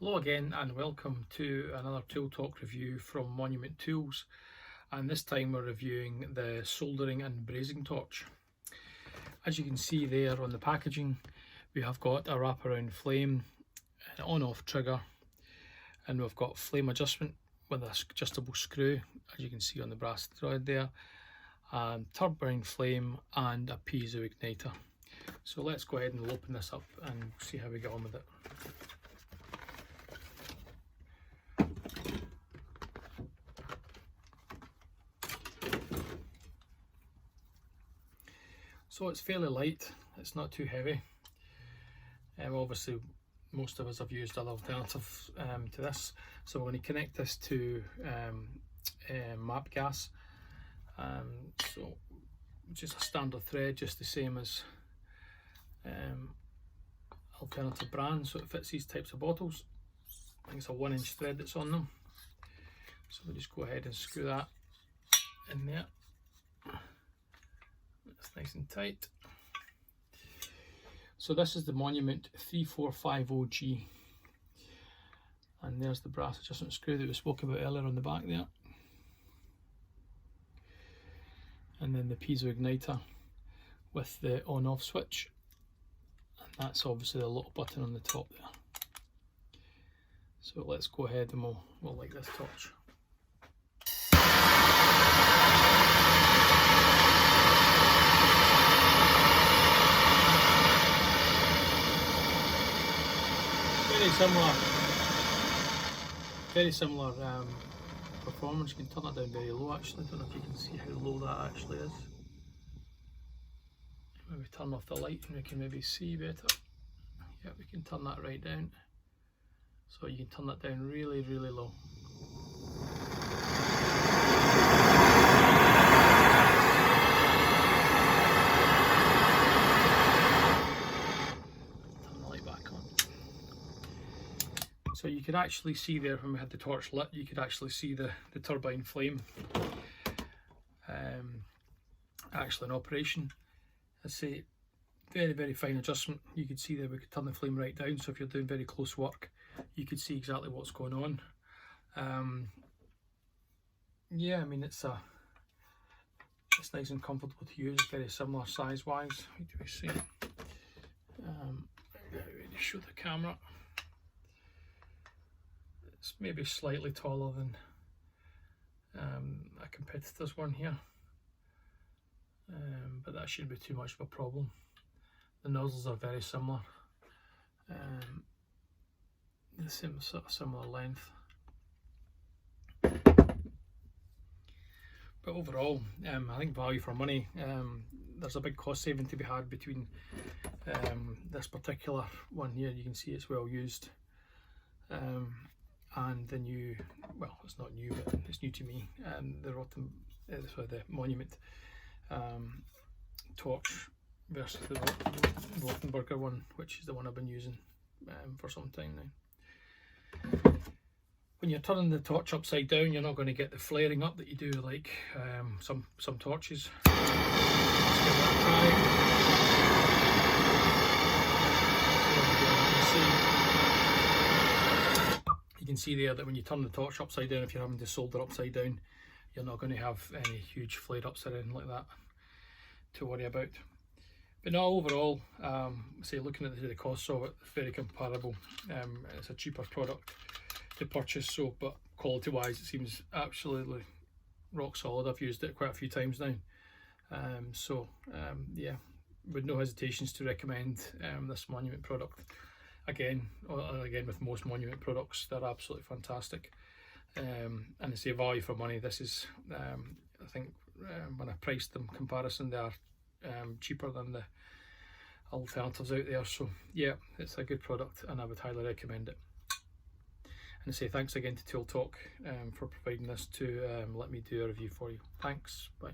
Hello again and welcome to another Tool Talk review from Monument Tools, and this time we're reviewing the soldering and brazing torch. As you can see there on the packaging, we have got a wraparound flame, an on-off trigger, and we've got flame adjustment with an adjustable screw, as you can see on the brass thread there, and turbine flame and a piezo igniter. So let's go ahead and open this up and see how we get on with it. So it's fairly light, it's not too heavy. Obviously most of us have used other alternatives to this, so we're going to connect this to MAPP gas. So just a standard thread, just the same as alternative brands, so it fits these types of bottles. I think it's a 1-inch thread that's on them, so we'll just go ahead and screw that in there. It's nice and tight. So this is the Monument 3450G, and there's the brass adjustment screw that we spoke about earlier on the back there, and then the piezo igniter with the on-off switch, and that's obviously the little button on the top there. So let's go ahead and we'll light this torch. Very similar performance. You can turn that down very low actually. I don't know if you can see how low that actually is. Maybe turn off the light and we can maybe see better. Yeah, we can turn that right down. So you can turn that down really, really low. So you could actually see there, when we had the torch lit, you could actually see the turbine flame actually in operation. I say very, very fine adjustment. You could see there we could turn the flame right down, so if you're doing very close work you could see exactly what's going on. Yeah, I mean it's nice and comfortable to use, very similar size wise. How do we see? Show the camera. It's maybe slightly taller than a competitor's one here, but that shouldn't be too much of a problem. The nozzles are very similar, the same sort of similar length. But overall, I think value for money. There's a big cost saving to be had between this particular one here. You can see it's well used. And the new, well, it's not new, but it's new to me, the Monument torch versus the Rothenberger one, which is the one I've been using for some time now. When you're turning the torch upside down, you're not going to get the flaring up that you do like some torches. Let's give that a try. You can see there that when you turn the torch upside down, if you're having to solder upside down, you're not going to have any huge flare-ups or anything like that to worry about. But no, overall, say looking at the costs of it, very comparable. It's a cheaper product to purchase, so but quality wise it seems absolutely rock solid. I've used it quite a few times now, yeah, with no hesitations to recommend this Monument product. Again with most Monument products, they're absolutely fantastic, and I say value for money. This is I think when I priced them comparison, they are cheaper than the alternatives out there. So yeah, it's a good product and I would highly recommend it. And I say thanks again to Tool Talk for providing this to let me do a review for you. Thanks, bye.